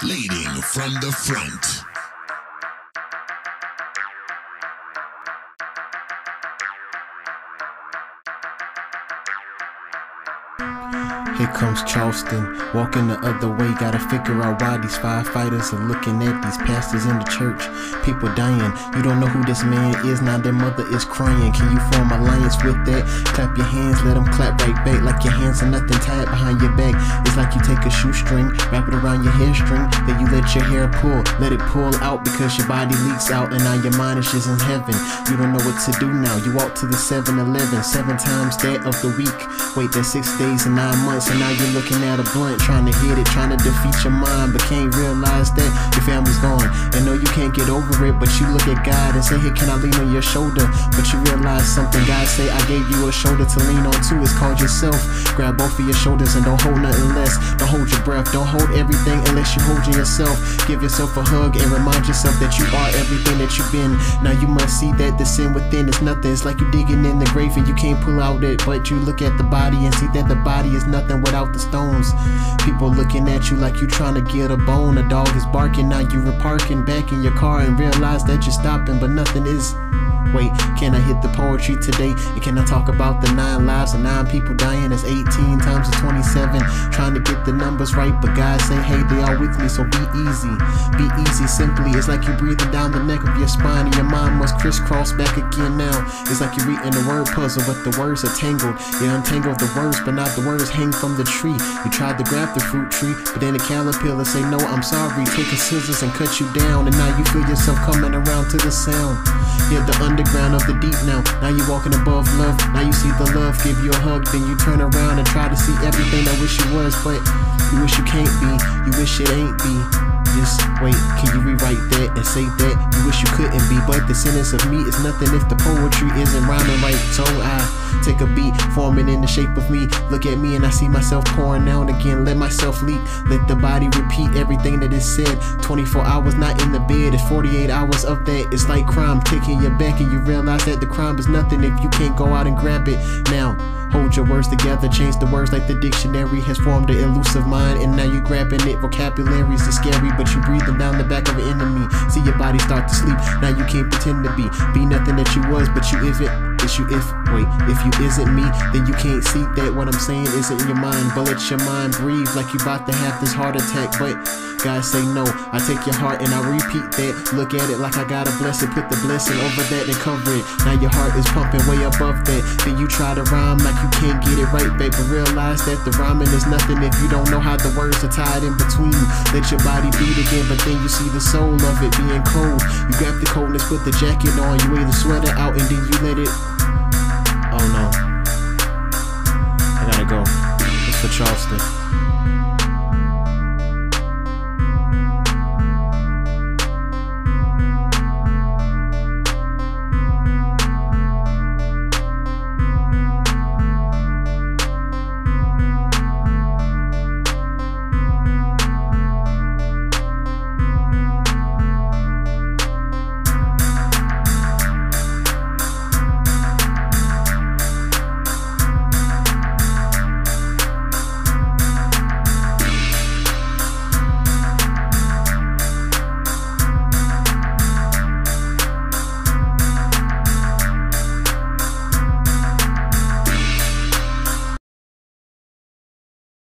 leading from the front. Here comes Charleston, walking the other way. Gotta figure out why these firefighters are looking at these pastors in the church. People dying, you don't know who this man is. Now their mother is crying. Can you form alliance with that? Clap your hands, let them clap right back. Like your hands are nothing tied behind your back. It's like you take a shoestring, wrap it around your hair string, then you let your hair pull. Let it pull out because your body leaks out, and now your mind is just in heaven. You don't know what to do now. You walk to the 7-Eleven 7 times that of the week. Wait, that's 6 days and 9 months. And now you're looking at a blunt, trying to hit it, trying to defeat your mind, but can't realize that your family's gone. And no, you can't get over it, but you look at God and say, hey, can I lean on your shoulder? But you realize something. God say, I gave you a shoulder to lean on too. It's called yourself. Grab both of your shoulders and don't hold nothing less. Don't hold your breath, don't hold everything unless you're holding yourself. Give yourself a hug and remind yourself that you are everything that you've been. Now you must see that the sin within is nothing. It's like you're digging in the grave and you can't pull out it, but you look at the body and see that the body is nothing without the stones. People looking at you like you trying to get a bone. A dog is barking, now you were parking back in your car and realize that you're stopping, but nothing is. Wait, can I hit the poetry today? And can I talk about the 9 lives and 9 people dying? That's 18 times the 27. Trying to get the numbers right, but God say, hey, they all with me, so be easy. Be easy, simply. It's like you're breathing down the neck of your spine, and your mind must crisscross back again now. It's like you're reading the word puzzle, but the words are tangled. You untangle the words, but not the words hang from the tree. You tried to grab the fruit tree, but then the caterpillar say, no, I'm sorry. Take a scissors and cut you down, and now you feel yourself coming around to the sound. Hear the underground of the deep now. Now you're walking above love. Now you see the love, give you a hug, then you turn around and try to see everything I wish you was, but you wish you can't be. You wish it ain't be. Just wait, can you rewrite that and say that you wish you couldn't be? But the sentence of me is nothing if the poetry isn't rhyming right. So I take a beat, form it in the shape of me. Look at me and I see myself pouring out again. Let myself leak, let the body repeat everything that is said. 24 hours not in the bed, it's 48 hours of that. It's like crime taking your back, and you realize that the crime is nothing if you can't go out and grab it. Now hold your words together, change the words like the dictionary has formed an elusive mind, and now you're grabbing it. Vocabularies are scary, but you breathing down the back of an enemy. See your body start to sleep, now you can't pretend to be nothing that you was, but you isn't. If you isn't me, then you can't see that what I'm saying isn't in your mind. But let your mind breathe like you about to have this heart attack. But God say no, I take your heart and I repeat that. Look at it like I gotta bless it, put the blessing over that and cover it. Now your heart is pumping way above that. Then you try to rhyme like you can't get it right, babe, but realize that the rhyming is nothing if you don't know how the words are tied in between. Let your body beat again, but then you see the soul of it being cold. You grab the coldness, put the jacket on, you wear the sweater out, and then you let it. Oh no, I gotta go. It's for Charleston.